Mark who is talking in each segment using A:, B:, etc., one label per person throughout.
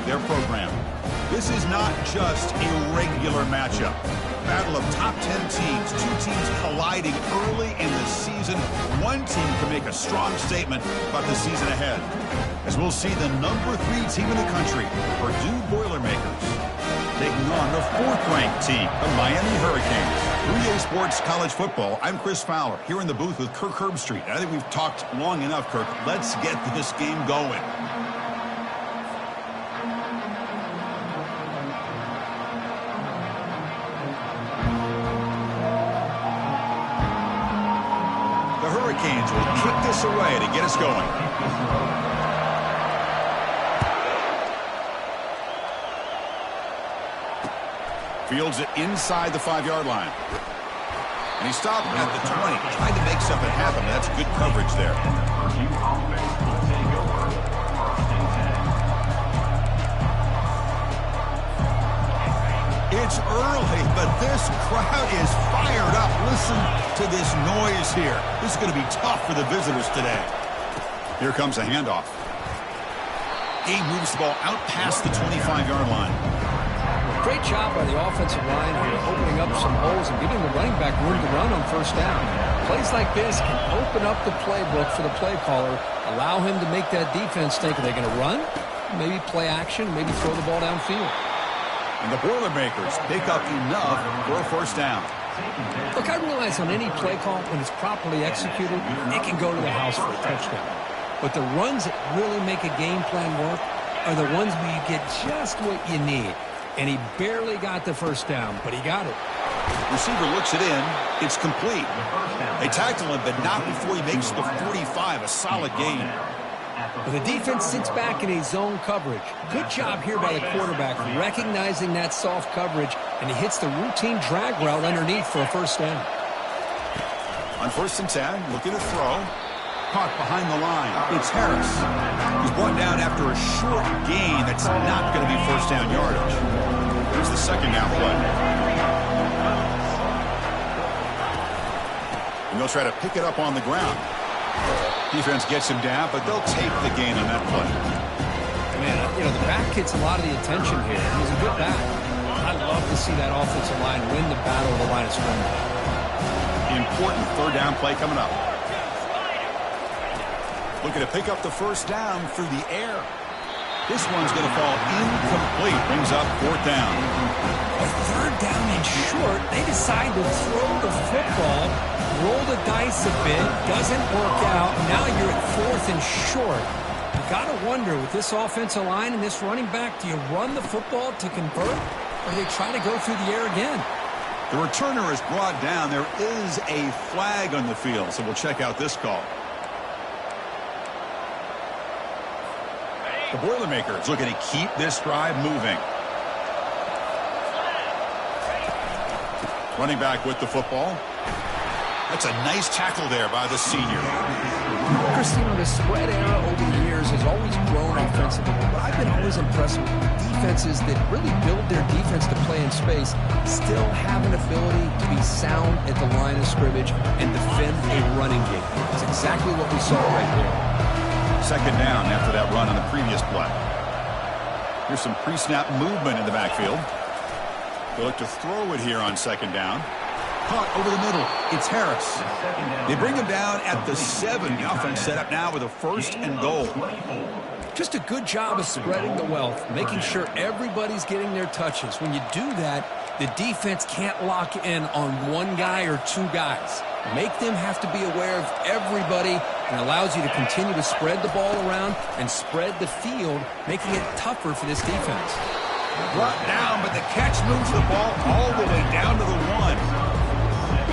A: of their program. This is not just a regular matchup. Battle of top 10 teams, two teams colliding early in the season. One team can make a strong statement about the season ahead. As we'll see the number 3 team in the country, Purdue Boilermakers, taking on the 4th-ranked team, the Miami Hurricanes. TheU Sports College Football, I'm Chris Fowler, here in the booth with Kirk Herbstreit. I think we've talked long enough, Kirk. Let's get this game going. The Hurricanes will kick this away to get us going. Fields it inside the 5-yard line. And he stopped at the 20, trying to make something happen. That's good coverage there. It's early, but this crowd is fired up. Listen to this noise here. This is going to be tough for the visitors today. Here comes a handoff. He moves the ball out past the 25-yard line.
B: Great job by the offensive line here, opening up some holes and giving the running back room to run on first down. Plays like this can open up the playbook for the play caller, allow him to make that defense think, are they going to run? Maybe play action, maybe throw the ball downfield.
A: And the Boilermakers pick up enough for a first down.
B: Look, I realize on any play call, when it's properly executed, it can go to the house for a touchdown. But the runs that really make a game plan work are the ones where you get just what you need. And he barely got the first down, but he got it.
A: Receiver looks it in. It's complete. They tackle him, but not before he makes the 45. A solid gain.
B: Well, the defense sits back in a zone coverage. Good job here by the quarterback, recognizing that soft coverage, and he hits the routine drag route underneath for a first down.
A: On 1st and 10, looking to throw. Caught behind the line. It's Harris. He's brought down after a short gain that's not going to be first down yardage. Here's the second down play. And they'll try to pick it up on the ground. Defense gets him down, but they'll take the gain on that play.
B: Man, you know, the back gets a lot of the attention here. He's a good back. I love to see that offensive line win the battle of the line of scrimmage.
A: Important 3rd down play coming up. Looking to pick up the first down through the air. This one's going to fall incomplete. Brings up 4th down.
B: A 3rd down and short. They decide to throw the football, roll the dice a bit. Doesn't work out. Now you're at 4th and short. You got to wonder, with this offensive line and this running back, do you run the football to convert, or do they try to go through the air again?
A: The returner is brought down. There is a flag on the field, so we'll check out this call. The Boilermakers looking to keep this drive moving. Running back with the football. That's a nice tackle there by the senior.
B: Chris, you know, the spread era over the years has always grown offensively, but I've been always impressed with defenses that really build their defense to play in space, still have an ability to be sound at the line of scrimmage and defend a running game. That's exactly what we saw right there.
A: Second down after that run on the previous play. Here's some pre-snap movement in the backfield. They look to throw it here on 2nd down. Caught over the middle. It's Harris. They bring him down at the 7. The offense set up now with a 1st and goal.
B: Just a good job of spreading the wealth, making sure everybody's getting their touches. When you do that, the defense can't lock in on one guy or 2 guys. Make them have to be aware of everybody, and allows you to continue to spread the ball around and spread the field, making it tougher for this defense.
A: Brought down, but the catch moves the ball all the way down to the 1.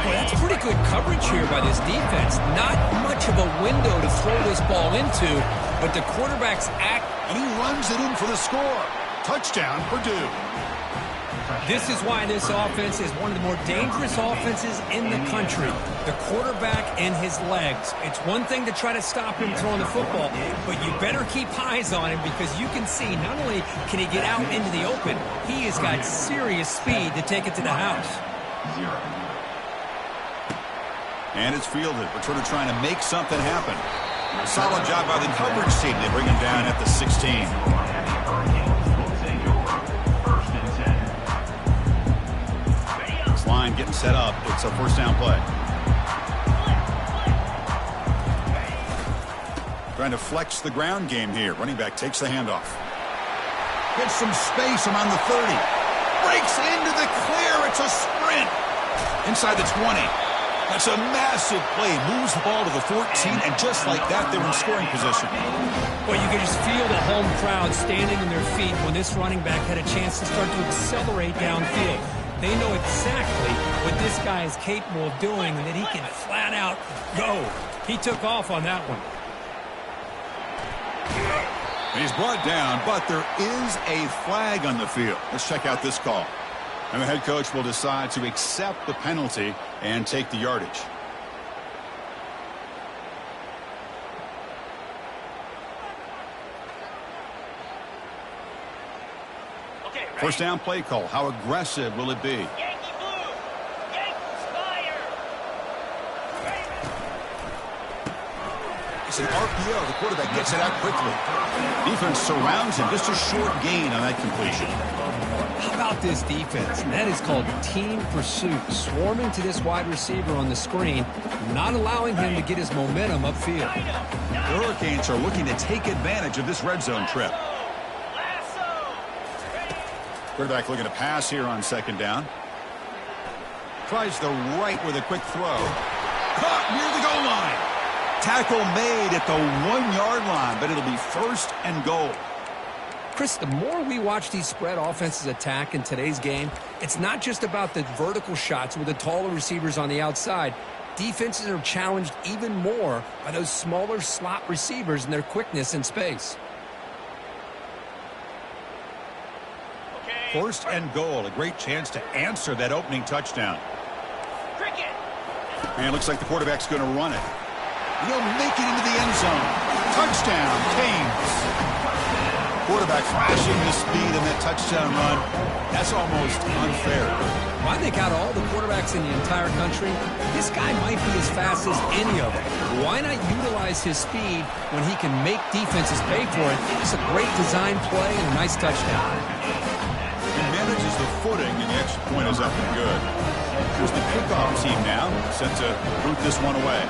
B: Boy, that's pretty good coverage here by this defense. Not much of a window to throw this ball into, but the quarterback's act.
A: And he runs it in for the score. Touchdown, Purdue.
B: This is why this offense is one of the more dangerous offenses in the country. The quarterback and his legs. It's one thing to try to stop him throwing the football, but you better keep eyes on him, because you can see not only can he get out into the open, he has got serious speed to take it to the house.
A: And it's fielded. Returner trying to make something happen. Solid job by the coverage team. They bring him down at the 16. getting set up. It's a first down play. Trying to flex the ground game here. Running back takes the handoff. Gets some space around the 30. Breaks into the clear. It's a sprint. Inside the 20. That's a massive play. Moves the ball to the 14, and just like that, they're in scoring position.
B: Well, you can just feel the home crowd standing on their feet when this running back had a chance to start to accelerate downfield. They know exactly what this guy is capable of doing and that he can flat out go. He took off on that one.
A: He's brought down, but there is a flag on the field. Let's check out this call. And the head coach will decide to accept the penalty and take the yardage.
C: Okay,
A: first down play call. How aggressive will it be?
C: Yankee blue. Yankees fire.
A: It's an RPO. The quarterback gets it out quickly. Defense surrounds him. Just a short gain on that completion.
B: How about this defense? That is called team pursuit. Swarming to this wide receiver on the screen, not allowing him to get his momentum upfield.
A: The Hurricanes are looking to take advantage of this red zone trip. Quarterback looking to pass here on second down. Tries the right with a quick throw. Caught near the goal line. Tackle made at the 1-yard line, but it'll be first and goal.
B: Chris, the more we watch these spread offenses attack in today's game, it's not just about the vertical shots with the taller receivers on the outside. Defenses are challenged even more by those smaller slot receivers and their quickness in space.
A: First and goal, a great chance to answer that opening touchdown. And it looks like the quarterback's going to run it. He'll make it into the end zone. Touchdown, Canes. Quarterback flashing the speed in that touchdown run. That's almost unfair.
B: Well, I think out of all the quarterbacks in the entire country, this guy might be as fast as any of them. Why not utilize his speed when he can make defenses pay for it? It's a great design play and a nice touchdown.
A: He manages the footing, and the extra point is up and good. Here's the kickoff team now, set to boot this one away.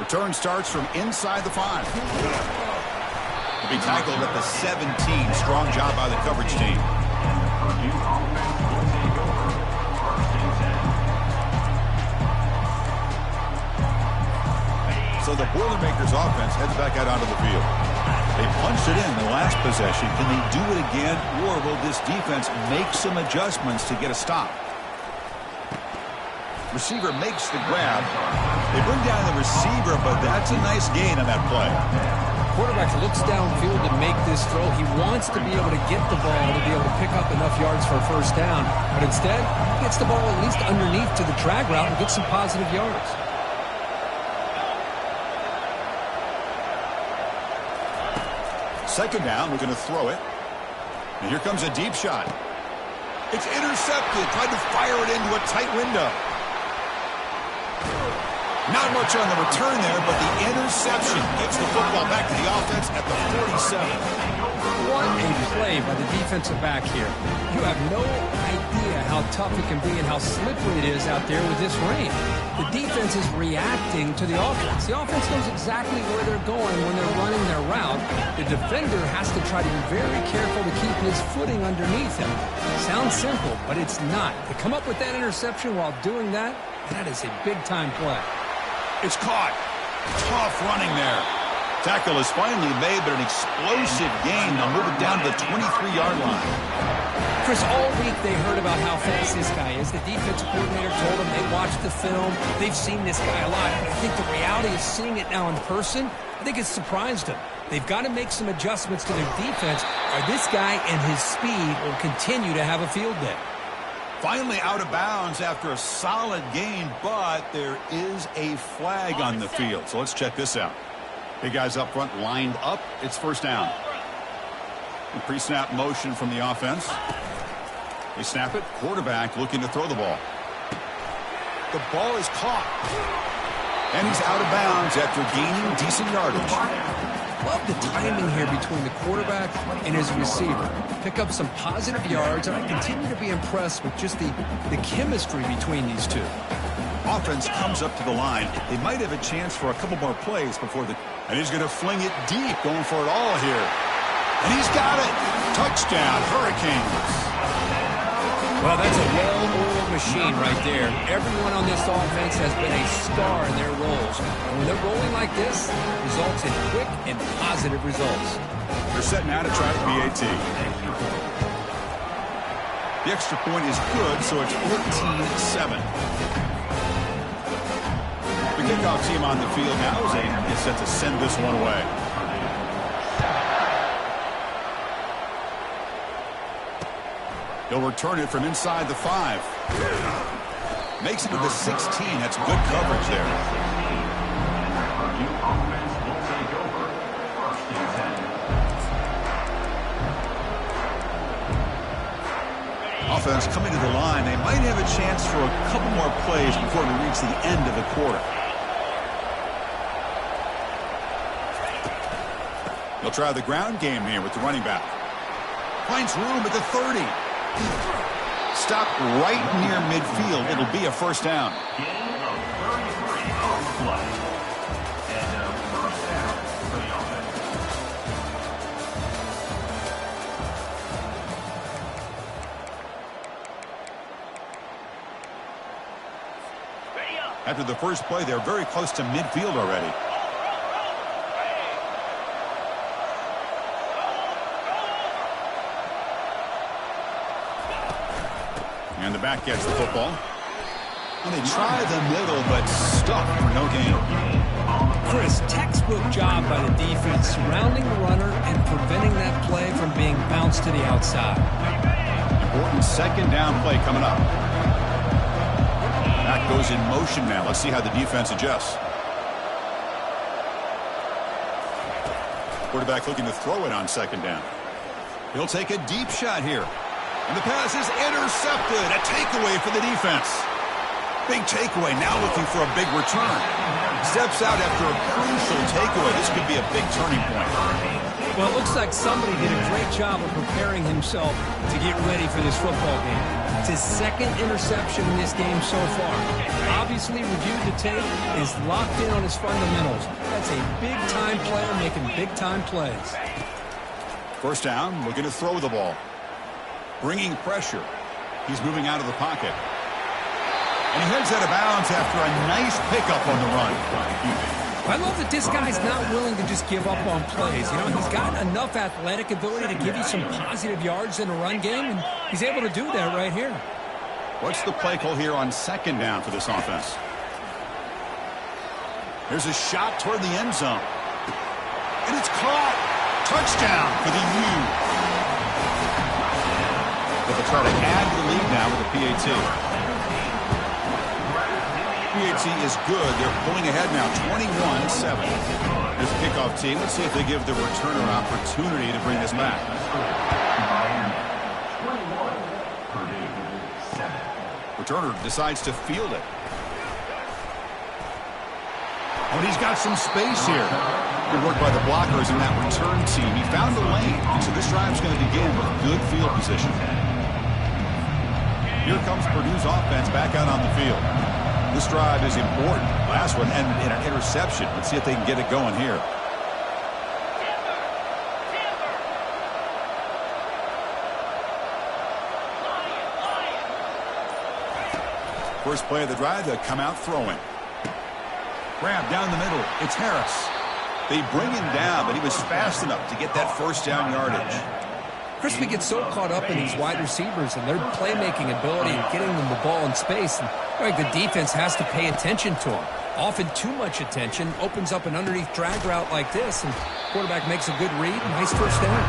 A: Return starts from inside the 5. He'll be tackled at the 17. Strong job by the coverage team. So the Boilermakers offense heads back out onto the field. They punched it in the last possession. Can they do it again, or will this defense make some adjustments to get a stop? Receiver makes the grab. They bring down the receiver, but that's a nice gain on that play.
B: Quarterback looks downfield to make this throw. He wants to be able to get the ball to be able to pick up enough yards for a first down. But instead, he gets the ball at least underneath to the drag route and gets some positive yards.
A: Second down, we're going to throw it. And here comes a deep shot. It's intercepted. Tried to fire it into a tight window. Not much on the return there, but the interception gets the football back to the offense at the 47.
B: What a play by the defensive back here. You have no idea how tough it can be and how slippery it is out there with this rain. The defense is reacting to the offense. The offense knows exactly where they're going when they're running their route. The defender has to try to be very careful to keep his footing underneath him. Sounds simple, but it's not. To come up with that interception while doing that, that is a big-time play.
A: It's caught. Tough running there. Tackle is finally made, but an explosive gain. They'll move it down to the 23-yard line.
B: Chris, all week they heard about how fast this guy is. The defensive coordinator told them they watched the film. They've seen this guy a lot. But I think the reality of seeing it now in person, I think it's surprised them. They've got to make some adjustments to their defense, or this guy and his speed will continue to have a field day.
A: Finally out of bounds after a solid gain, but there is a flag on the field. So let's check this out. Big guys up front lined up. It's first down. Pre-snap motion from the offense. They snap it. Quarterback looking to throw the ball. The ball is caught. And he's out of bounds after gaining decent yardage.
B: Love the timing here between the quarterback and his receiver. Pick up some positive yards, and I continue to be impressed with just the chemistry between these two.
A: Offense comes up to the line. They might have a chance for a couple more plays before the... And he's going to fling it deep, going for it all here. And he's got it. Touchdown, Hurricanes.
B: Well, that's a well-oiled machine right there. Everyone on this offense has been a star in their roles. And when they're rolling like this, it results in quick and positive results.
A: They're setting out to try the PAT. The extra point is good, so it's 14-7. The kickoff team on the field now is set to send this one away. He'll return it from inside the 5. Makes it to the 16. That's good coverage there. Offense coming to the line. They might have a chance for a couple more plays before we reach the end of the quarter. They'll try the ground game here with the running back. Finds room at the 30. Stop right near midfield. It'll be a first down. After the first play, they're very close to midfield already. And the back gets the football. And they try the middle, but stuck for no gain.
B: Chris, textbook job by the defense surrounding the runner and preventing that play from being bounced to the outside.
A: Important second down play coming up. Back goes in motion now. Let's see how the defense adjusts. Quarterback looking to throw it on second down. He'll take a deep shot here. And the pass is intercepted. A takeaway for the defense. Big takeaway. Now looking for a big return. Steps out after a crucial takeaway. This could be a big turning point.
B: Well, it looks like somebody did a great job of preparing himself to get ready for this football game. It's his second interception in this game so far. Obviously reviewed the tape, is locked in on his fundamentals. That's a big-time player making big-time plays.
A: First down, looking to throw the ball. Bringing pressure. He's moving out of the pocket. And he heads out of bounds after a nice pickup on the run.
B: I love that this guy's not willing to just give up on plays. You know, he's got enough athletic ability to give you some positive yards in a run game, and he's able to do that right here.
A: What's the play call here on second down for this offense? There's a shot toward the end zone. And it's caught. Touchdown for the U. They'll try to add to the lead now with the PAT. PAT is good. They're pulling ahead now, 21-7. Here's the kickoff team. Let's see if they give the returner an opportunity to bring this back. Returner decides to field it. Oh, and he's got some space here. Good work by the blockers in that return team. He found the lane, and so this drive's going to begin with good field position. Here comes Purdue's offense back out on the field. This drive is important. Last one ended in an interception. Let's see if they can get it going here. First play of the drive, they'll come out throwing. Grab down the middle. It's Harris. They bring him down, but he was fast enough to get that first down yardage.
B: Chris, we get so caught up in these wide receivers and their playmaking ability and getting them the ball in space. And like the defense has to pay attention to them. Often too much attention opens up an underneath drag route like this, and quarterback makes a good read. Nice first down.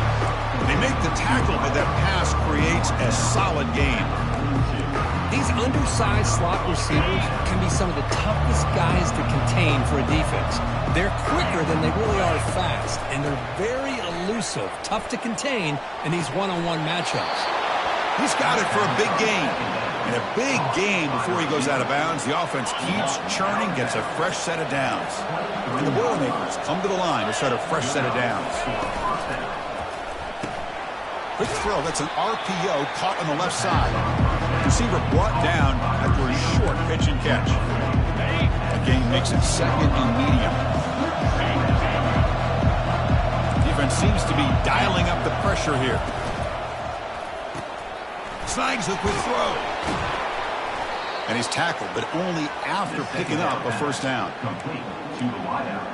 A: They make the tackle, but that pass creates a solid gain.
B: These undersized slot receivers can be some of the toughest guys to contain for a defense. They're quicker than they really are fast, and they're very elusive, tough to contain in these one-on-one matchups.
A: He's got it for a big gain. And a big gain before he goes out of bounds. The offense keeps churning, gets a fresh set of downs. And the Boilermakers come to the line to start a fresh set of downs. Quick throw. That's an RPO caught on the left side. Receiver brought down after a short pitch and catch. The game makes it second and medium. Defense seems to be dialing up the pressure here. Snags the quick throw. And he's tackled, but only after picking up a first down.
D: To the wideout.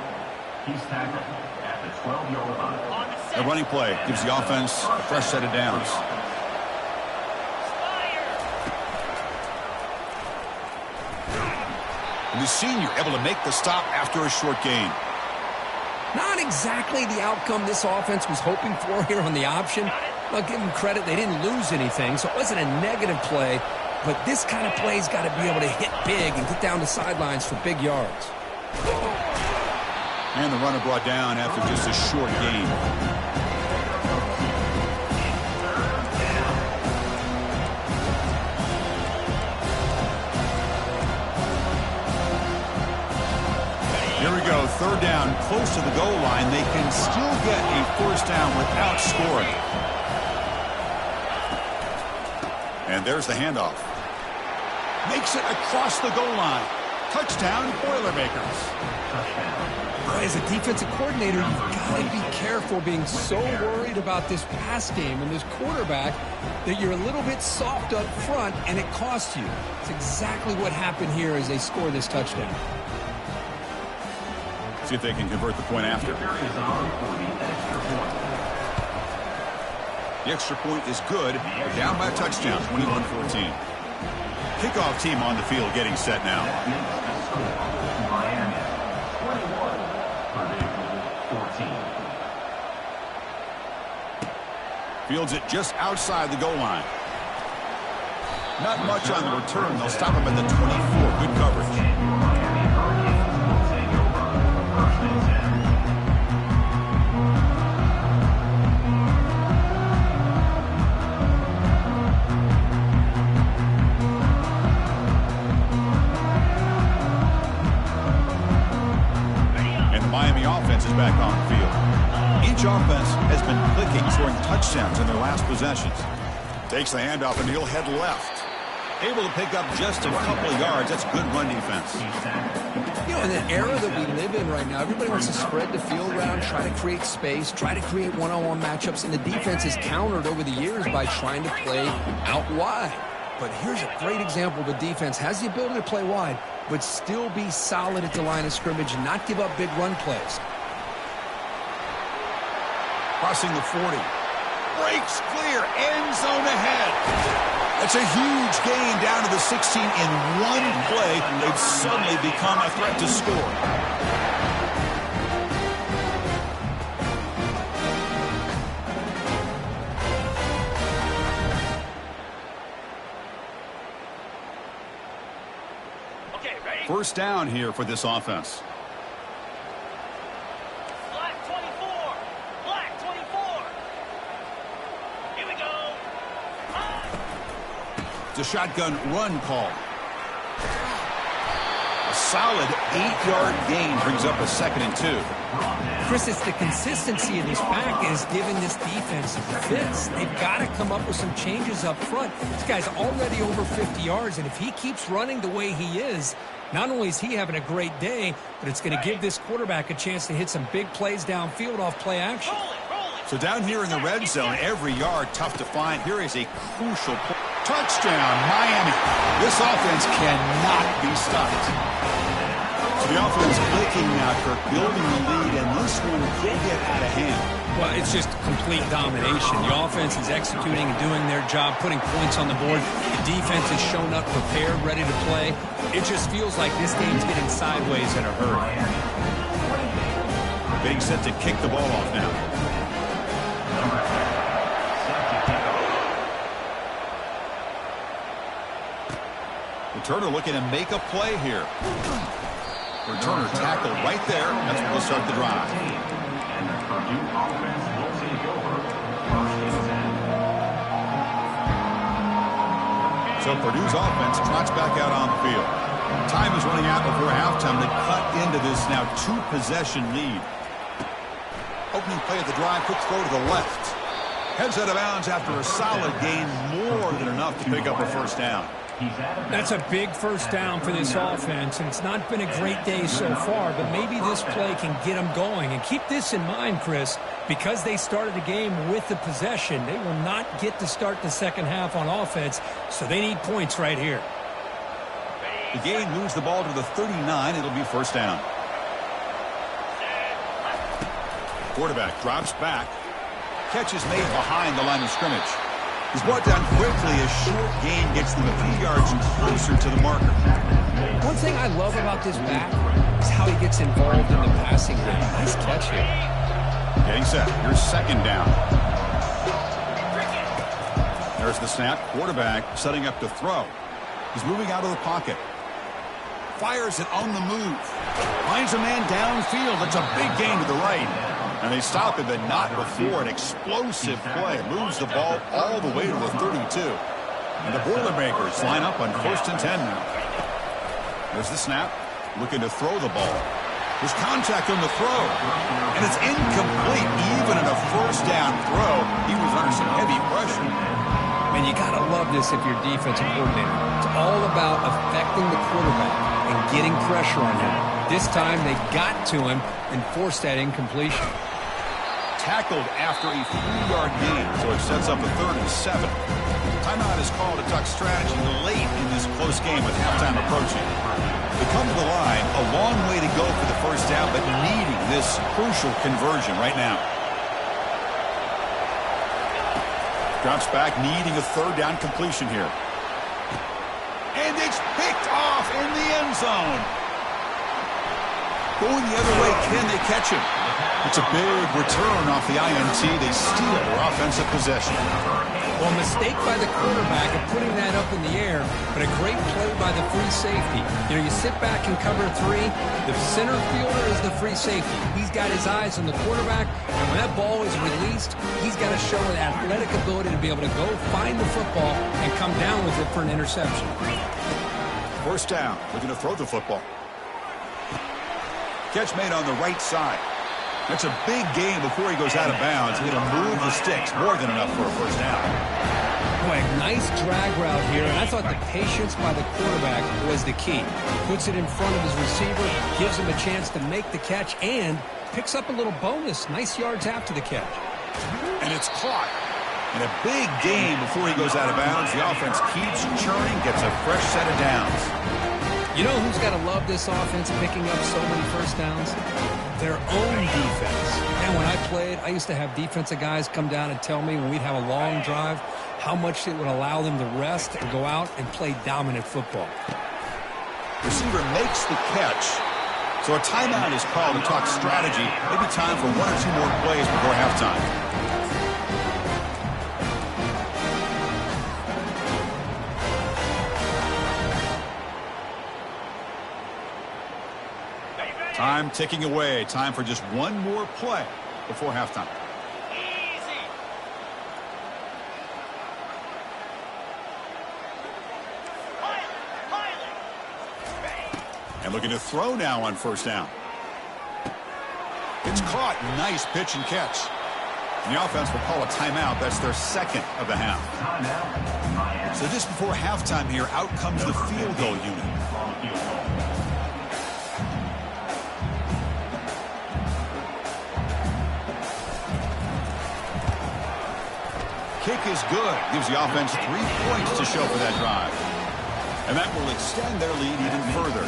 D: He's tackled at the 12-yard line.
A: The running play gives the offense a fresh set of downs. And the senior able to make the stop after a short gain.
B: Not exactly the outcome this offense was hoping for here on the option. I'll give them credit. They didn't lose anything, so it wasn't a negative play. But this kind of play's got to be able to hit big and get down the sidelines for big yards.
A: And the runner brought down after just a short gain. Here we go, third down, close to the goal line. They can still get a first down without scoring. And there's the handoff. Makes it across the goal line. Touchdown, Boilermakers.
B: As a defensive coordinator, you've got to be careful being so worried about this pass game and this quarterback that you're a little bit soft up front and it costs you. It's exactly what happened here as they score this touchdown.
A: See if they can convert the point after. The extra point is good. They're down by a touchdown, 21-14. Kickoff team on the field getting set now.
D: Miami, 21-14.
A: Fields it just outside the goal line. Not much on the return. They'll stop him at the 24. Good coverage. Back on the field. Each offense has been clicking, scoring touchdowns in their last possessions. Takes the handoff and he'll head left. Able to pick up just a couple of yards. That's good run defense.
B: You know, in the era that we live in right now, everybody wants to spread the field around, try to create space, try to create one-on-one matchups, and the defense is countered over the years by trying to play out wide. But here's a great example. The defense has the ability to play wide, but still be solid at the line of scrimmage and not give up big run plays.
A: Crossing the 40. Breaks clear. End zone ahead. That's a huge gain down to the 16 in one play. They've suddenly become a threat to score.
C: Okay, ready?
A: First down here for this offense. A shotgun run call. A solid 8-yard gain brings up a 2nd and 2.
B: Chris, it's the consistency of this back is giving this defense fits. They've got to come up with some changes up front. This guy's already over 50 yards, and if he keeps running the way he is, not only is he having a great day, but it's going to give this quarterback a chance to hit some big plays downfield off play action.
A: So down here in the red zone, every yard tough to find. Here is a crucial play. Touchdown, Miami. This offense cannot be stopped. So the offense clicking now, Kirk, building the lead, and this one could get out of hand.
B: Well, it's just complete domination. The offense is executing and doing their job, putting points on the board. The defense has shown up prepared, ready to play. It just feels like this game's getting sideways in a hurry.
A: Getting set to kick the ball off now. Returner looking to make a play here. Returner tackled right there. That's what will start the drive.
D: And the Purdue offense will take over.
A: So Purdue's offense trots back out on the field. Time is running out before halftime. They cut into this now 2-possession lead. Opening play of the drive, quick throw to the left. Heads out of bounds after a solid gain, more than enough to pick up a first down.
E: That's a big first down for this offense, and it's not been a great day so far, but maybe this play can get them going. And keep this in mind, Chris, because they started the game with the possession, they will not get to start the second half on offense, so they need points right here.
A: The gain moves the ball to the 39. It'll be first down. Quarterback drops back. Catch is made behind the line of scrimmage. He's brought down quickly. A short gain gets them a few yards closer to the marker.
B: One thing I love about this back is how he gets involved in the passing game. Nice catch here.
A: Getting set. Here's second down. There's the snap. Quarterback setting up to throw. He's moving out of the pocket. Fires it on the move. Finds a man downfield. That's a big gain to the right. And they stop it, but not before. An explosive play. Moves the ball all the way to the 32. And the Boilermakers line up on 1st and 10 now. There's the snap. Looking to throw the ball. There's contact on the throw. And it's incomplete. Even in a first down throw, he was under some heavy pressure.
B: Man, you got to love this if you're defensive coordinator. It's all about affecting the quarterback and getting pressure on him. This time they got to him and forced that incompletion.
A: Tackled after a 3-yard gain, so it sets up a 3rd and 7. Timeout is called to talk strategy late in this close game with halftime approaching. They come to the line, a long way to go for the first down, but needing this crucial conversion right now. Drops back, needing a 3rd down completion here. And it's picked off in the end zone. Going the other way, can they catch him? It's a big return off the INT. They steal their offensive possession.
B: Well, mistake by the quarterback of putting that up in the air, but a great play by the free safety. You know, you sit back and cover 3. The center fielder is the free safety. He's got his eyes on the quarterback, and when that ball is released, he's got to show an athletic ability to be able to go find the football and come down with it for an interception.
A: First down, looking to throw the football. Catch made on the right side. That's a big gain before he goes out of bounds. He's going to move the sticks, more than enough for a first down.
B: Boy, nice drag route here, and I thought the patience by the quarterback was the key. Puts it in front of his receiver, gives him a chance to make the catch, and picks up a little bonus. Nice yards after the catch.
A: And it's caught. And a big gain before he goes out of bounds. The offense keeps churning, gets a fresh set of downs.
B: You know who's got to love this offense picking up so many first downs? Their own defense. And when I played, I used to have defensive guys come down and tell me when we'd have a long drive how much it would allow them to rest and go out and play dominant football.
A: Receiver makes the catch. So a timeout is called to talk strategy. Maybe time for 1 or 2 more plays before halftime. Time ticking away. Time for just 1 more play before halftime.
C: Easy.
A: And looking to throw now on first down. It's caught. Nice pitch and catch. And the offense will call a timeout. That's their 2nd of the half. So just before halftime here, out comes the field goal unit. Kick is good. Gives the offense 3 points to show for that drive. And that will extend their lead even further.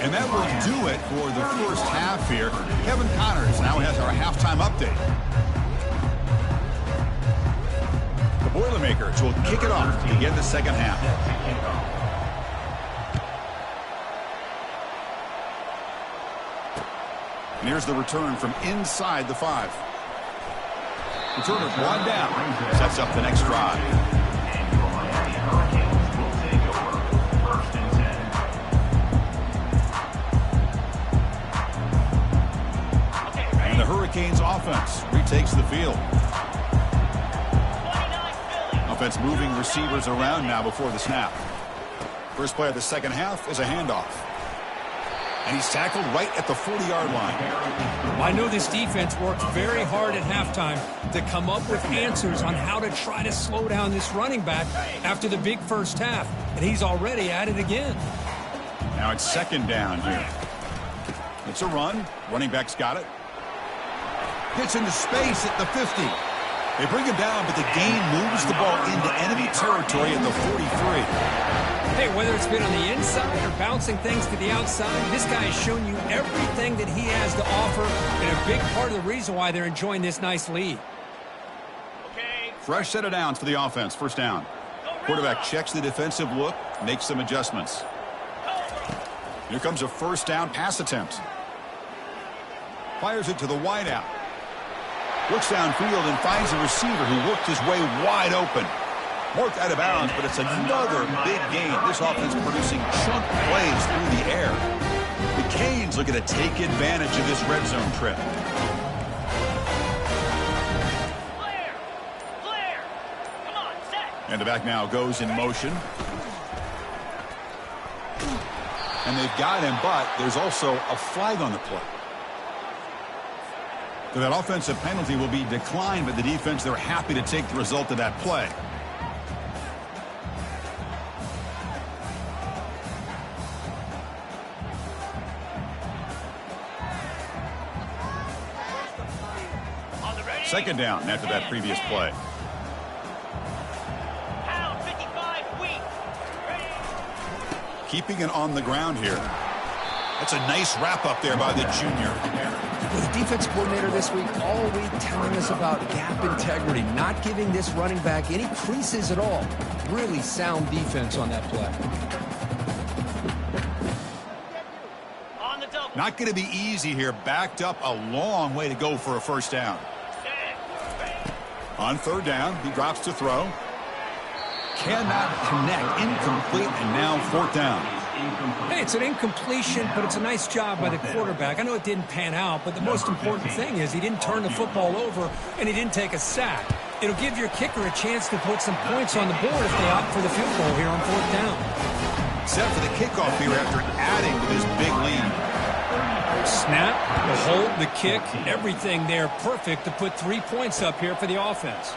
A: And that will do it for the first half here. Kevin Connors now has our halftime update. The Boilermakers will kick it off to begin the second half. And here's the return from inside the 5. Returner brought down. Sets up the next drive. And the Hurricanes offense retakes the field. A Offense moving receivers around now before the snap. First play of the second half is a handoff. And he's tackled right at the 40-yard line.
E: I know this defense worked very hard at halftime to come up with answers on how to try to slow down this running back after the big first half. And he's already at it again.
A: Now it's second down here. It's a run. Running back's got it. Gets into space at the 50. They bring him down, but the gain moves the ball into enemy territory at the 43.
E: Hey, whether it's been on the inside or bouncing things to the outside, this guy has shown you everything that he has to offer, and a big part of the reason why they're enjoying this nice lead.
C: Okay.
A: Fresh set of downs for the offense. First down. Quarterback checks the defensive look, makes some adjustments. Here comes a first down pass attempt. Fires it to the wideout. Looks downfield and finds a receiver who worked his way wide open. Marked out of bounds, but it's another big gain. This offense producing chunk plays through the air. The Canes looking to take advantage of this red zone trip.
C: Clear. Clear. Come on, set.
A: And the back now goes in motion. And they've got him, but there's also a flag on the play. So that offensive penalty will be declined, but the defense, they're happy to take the result of that play. Second down after that previous play.
C: Pound 55 weak. Ready.
A: Keeping it on the ground here. That's a nice wrap up there by the junior.
B: Well, the defense coordinator this week all week telling us about gap integrity, not giving this running back any creases at all. Really sound defense on that play.
C: On the double.
A: Not going to be easy here. Backed up a long way to go for a first down.
C: Set. Ready.
A: On third down, he drops to throw. Cannot connect. Incomplete, and now fourth down.
E: Hey, it's an incompletion, but it's a nice job by the quarterback. I know it didn't pan out, but the most important thing is he didn't turn the football over and he didn't take a sack. It'll give your kicker a chance to put some points on the board if they opt for the field goal here on fourth down.
A: Set for the kickoff here after adding to this big lead.
E: Snap, the hold, the kick, everything there perfect to put 3 points up here for the offense.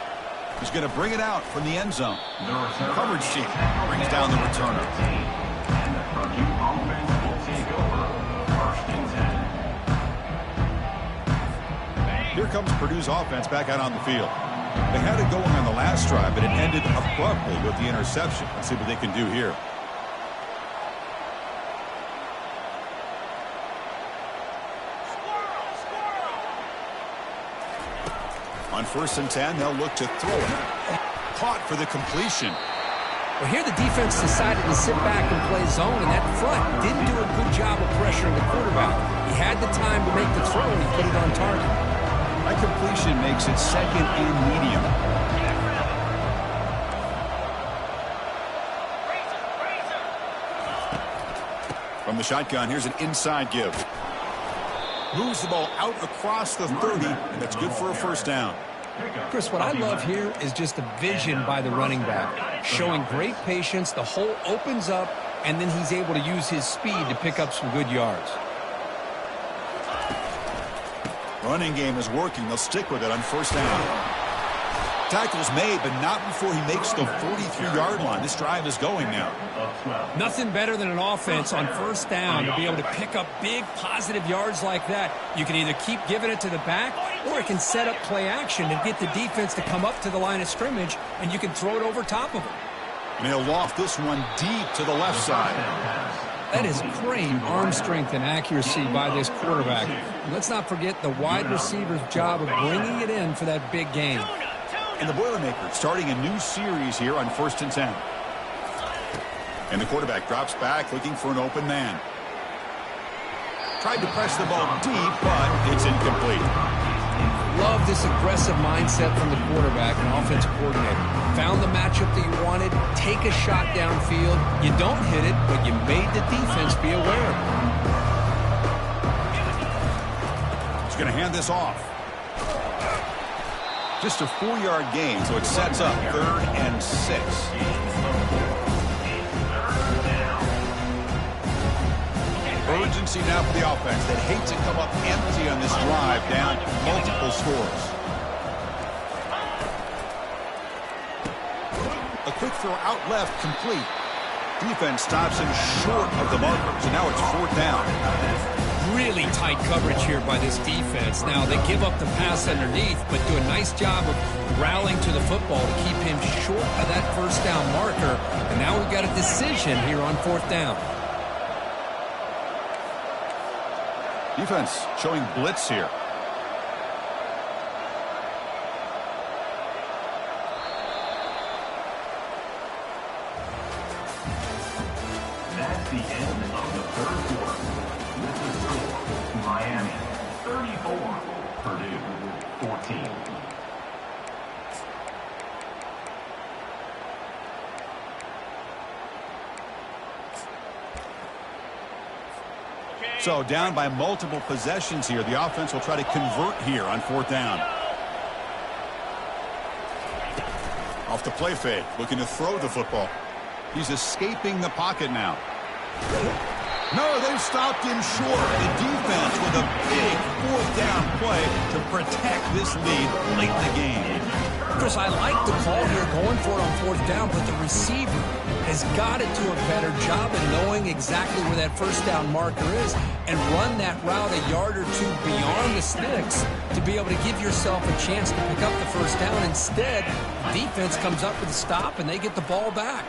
A: He's going to bring it out from the end zone. Coverage team brings down the returner. Here comes Purdue's offense back out on the field. They had it going on the last drive, but it ended abruptly with the interception. Let's see what they can do here. On 1st and 10, they'll look to throw it. Caught for the completion.
B: Well, here the defense decided to sit back and play zone, and that front didn't do a good job of pressuring the quarterback. He had the time to make the throw, and he put it on target.
A: That completion makes it second and medium. From the shotgun, here's an inside give. Moves the ball out across the 30, and that's good for a first down.
B: Chris, what I love here is just the vision by the running back. Showing great patience, the hole opens up, and then he's able to use his speed to pick up some good yards.
A: Running game is working. They'll stick with it on first down. Tackle's made, but not before he makes the 43-yard line. This drive is going now.
E: Nothing better than an offense on first down to be able to pick up big positive yards like that. You can either keep giving it to the back, or it can set up play action and get the defense to come up to the line of scrimmage, and you can throw it over top of them.
A: And he'll loft this one deep to the left side.
B: That is great arm strength and accuracy by this quarterback. Let's not forget the wide receiver's job of bringing it in for that big gain.
A: And the Boilermakers starting a new series here on 1st and 10. And the quarterback drops back looking for an open man. Tried to press the ball deep, but it's incomplete.
B: Love this aggressive mindset from the quarterback and offensive coordinator. Found the matchup that you wanted, take a shot downfield. You don't hit it, but you made the defense be aware of it.
A: He's going to hand this off. Just a 4-yard gain, so it sets up 3rd and 6. Urgency now for the offense that hate to come up empty on this drive, down multiple scores. A quick throw out left, complete. Defense stops him short of the marker, so now it's 4th down.
B: Really tight coverage here by this defense. Now, they give up the pass underneath, but do a nice job of rallying to the football to keep him short of that 1st down marker. And now we've got a decision here on 4th down.
A: Defense showing blitz here.
D: That's the end of the 3rd quarter. With the score, Miami 34, Purdue 14.
A: So down by multiple possessions here. The offense will try to convert here on 4th down. Off the play fake, looking to throw the football. He's escaping the pocket now. No, they've stopped him short. The defense with a big 4th down play to protect this lead late in the game.
B: Chris, I like the call here going for it on 4th down, but the receiver has got to do a better job of knowing exactly where that 1st down marker is and run that route a yard or two beyond the sticks to be able to give yourself a chance to pick up the 1st down. Instead, defense comes up with a stop and they get the ball back.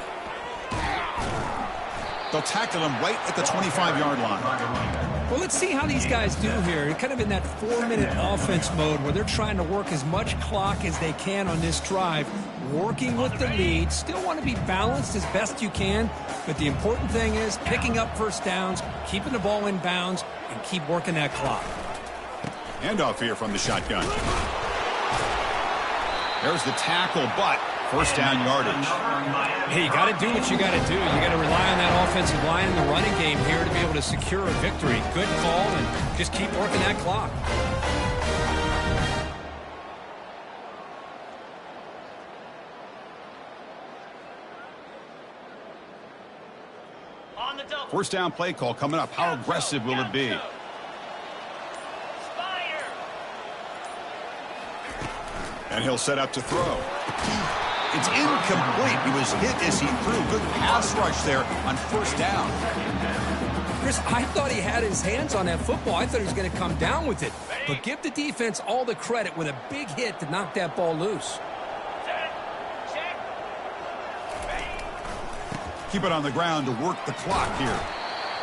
A: They'll tackle him right at the 25-yard line.
E: Well, let's see how these guys do here. They're kind of in that 4-minute offense mode where they're trying to work as much clock as they can on this drive, working with the lead. Still want to be balanced as best you can, but the important thing is picking up 1st downs, keeping the ball in bounds, and keep working that clock.
A: Handoff here from the shotgun. There's the tackle, but 1st down yardage.
E: Hey, you got to do what you got to do. You got to rely on that offensive line in the running game here to be able to secure a victory. Good call, and just keep working that clock.
C: On the double.
A: 1st down play call coming up. How aggressive will it be?
C: Spire.
A: And he'll set up to throw. It's incomplete. He was hit as he threw. Good pass rush there on 1st down.
B: Chris, I thought he had his hands on that football. I thought he was going to come down with it. But give the defense all the credit with a big hit to knock that ball loose.
C: Set. Check. Ready.
A: Keep it on the ground to work the clock here.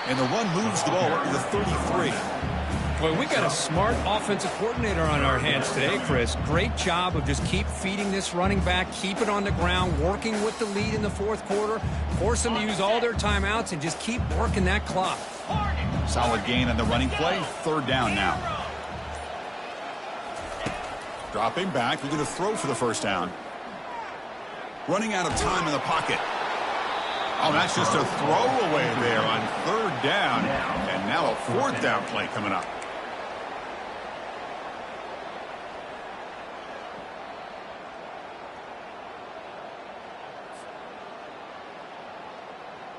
A: And the run moves the ball up to the 33.
E: Well, we got a smart offensive coordinator on our hands today, Chris. Great job of just keep feeding this running back, keep it on the ground, working with the lead in the 4th quarter, force them to use all their timeouts, and just keep working that clock.
A: Solid gain on the running play. 3rd down now. Dropping back, looking to throw for the 1st down. Running out of time in the pocket. Oh, that's just a throwaway there on 3rd down. And now a 4th down play coming up.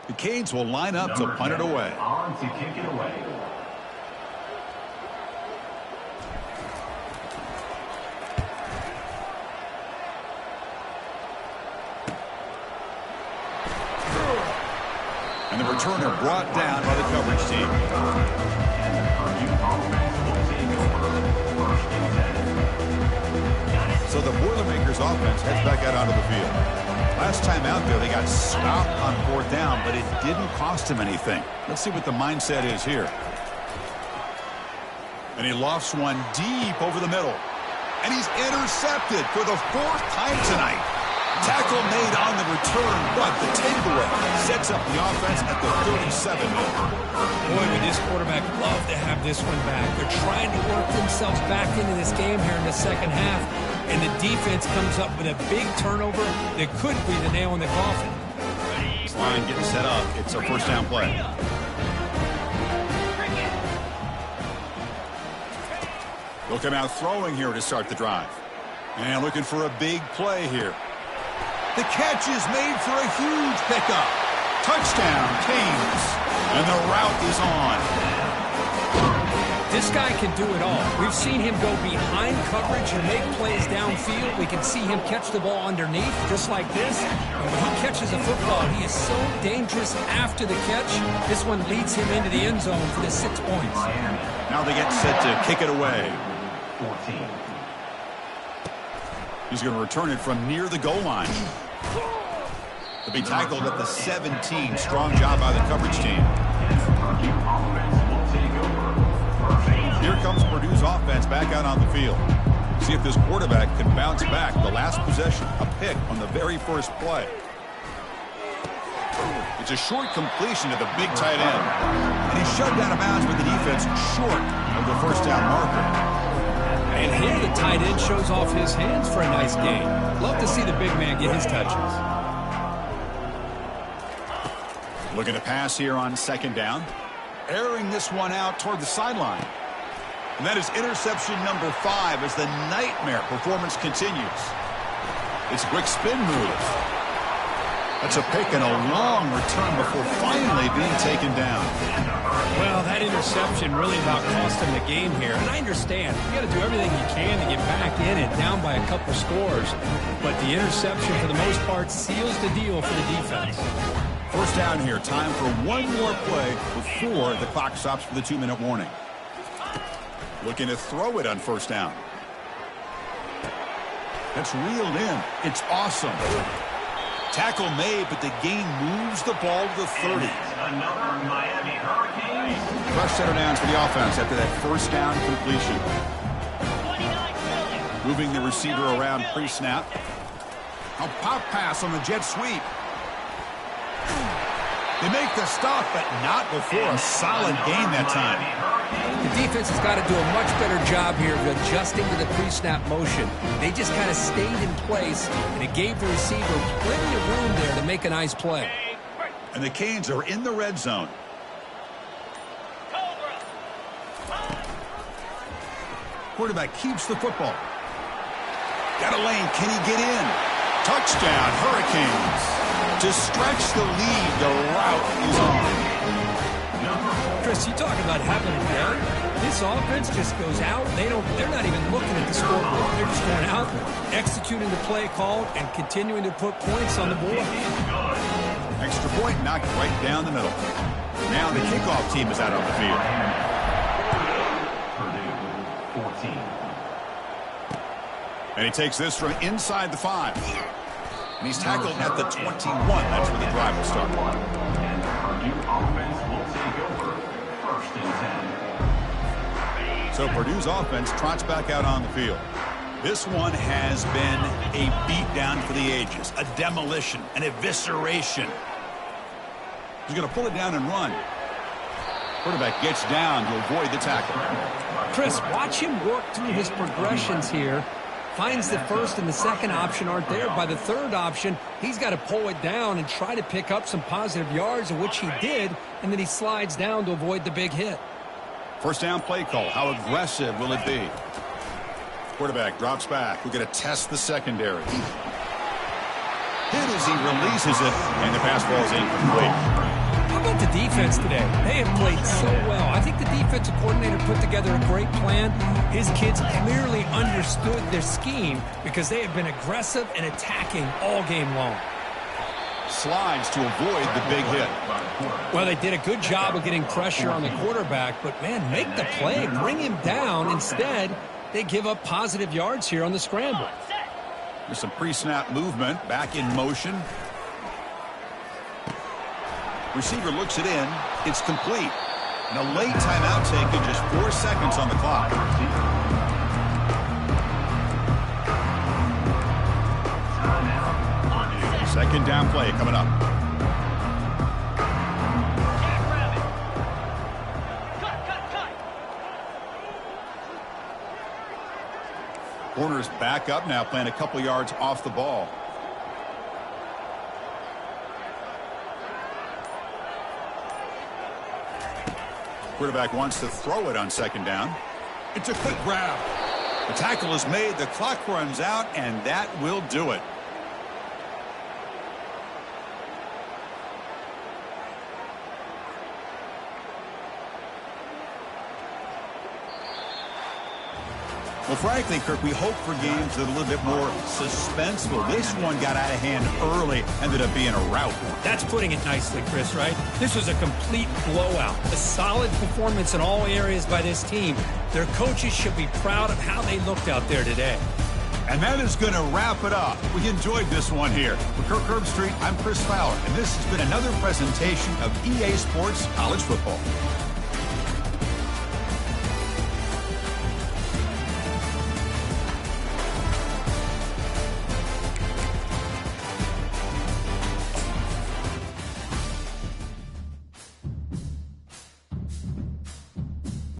A: The Canes will line up to punt it away.
D: On to kick it away.
A: And the returner brought down by the coverage team.
D: And the Purdue offense will take over 1st and 10.
A: So the Boilermakers offense heads back out onto the field. Last time out there, they got stopped on 4th down, but it didn't cost him anything. Let's see what the mindset is here. And he lofts one deep over the middle. And he's intercepted for the 4th time tonight. Tackle made on the return, but the takeaway sets up the offense at the 37.
B: Boy, would this quarterback love to have this one back. They're trying to work themselves back into this game here in the 2nd half, and the defense comes up with a big turnover that could be the nail in the coffin.
A: This line getting set up. It's a 1st down play. They'll come out throwing here to start the drive. And looking for a big play here. The catch is made for a huge pickup. Touchdown, Canes. And the route is on.
E: This guy can do it all. We've seen him go behind coverage and make plays downfield. We can see him catch the ball underneath, just like this. And when he catches a football, he is so dangerous after the catch. This one leads him into the end zone for the 6 points.
A: Now they get set to kick it away.
D: 14.
A: He's going to return it from near the goal line. To be tackled at the 17. Strong job by the coverage team. Here comes Purdue's offense back out on the field. See if this quarterback can bounce back. The last possession, a pick on the very first play. It's a short completion to the big tight end. And he's shoved out of bounds with the defense short of the first down marker.
E: And here the tight end shows off his hands for a nice gain. Love to see the big man get his touches.
A: Looking to pass here on second down. Airing this one out toward the sideline. And that is interception number 5 as the nightmare performance continues. It's a quick spin move. That's a pick and a long return before finally being taken down.
E: Well, that interception really about cost him the game here. And I understand. You got to do everything you can to get back in it, down by a couple scores. But the interception, for the most part, seals the deal for the defense.
A: First down here. Time for one more play before the clock stops for the 2-minute warning. Looking to throw it on first down. That's reeled in. It's awesome. Tackle made, but the gain moves the ball to the 30.
D: Another Miami Hurricanes.
A: Rush center downs for the offense after that first down completion. Moving the receiver around pre-snap. A pop pass on the jet sweep. They make the stop, but not before a solid gain that time.
E: The defense has got to do a much better job here of adjusting to the pre-snap motion. They just kind of stayed in place, and it gave the receiver plenty of room there to make a nice play.
A: And the Canes are in the red zone. Quarterback keeps the football. Got a lane. Can he get in? Touchdown, Hurricanes. To stretch the lead, the route is on.
E: Chris, you talk about having a day. This offense just goes out. They're not even looking at the scoreboard. They're just going out, executing the play called, and continuing to put points on the board.
A: Extra point knocked right down the middle. Now the kickoff team is out on the field.
D: Purdue, 14.
A: And he takes this from inside the 5. And he's tackled at the 21. That's where the drive will start.
D: And the Purdue offense will take over first and 10.
A: So Purdue's offense trots back out on the field. This one has been a beatdown for the ages, a demolition, an evisceration. He's going to pull it down and run. Quarterback gets down to avoid the tackle.
E: Chris, watch him work through his progressions here. Finds the first and the second option aren't there. By the third option, he's got to pull it down and try to pick up some positive yards, which he did, and then he slides down to avoid the big hit.
A: First down play call. How aggressive will it be? Quarterback drops back. We're going to test the secondary. Hit as he releases it, and the pass ball is incomplete.
E: How about the defense today? They have played so well. I think the defensive coordinator put together a great plan. His kids clearly understood their scheme because they have been aggressive and attacking all game long.
A: Slides to avoid the big hit.
E: Well, they did a good job of getting pressure on the quarterback, but, man, make the play, bring him down. Instead, they give up positive yards here on the scramble.
A: There's some pre-snap movement, back in motion. Receiver looks it in. It's complete. And a late timeout taken, just 4 seconds on the clock. Second down play coming up. Corner's back up now, playing a couple yards off the ball. Quarterback wants to throw it on second down. It's a quick grab. The tackle is made, the clock runs out, and that will do it. Well, frankly, Kirk, we hope for games that are a little bit more suspenseful. This one got out of hand early, ended up being a rout.
E: That's putting it nicely, Chris, right? This was a complete blowout. A solid performance in all areas by this team. Their coaches should be proud of how they looked out there today.
A: And that is going to wrap it up. We enjoyed this one here. For Kirk Herbstreit, I'm Chris Fowler, and this has been another presentation of EA Sports College Football.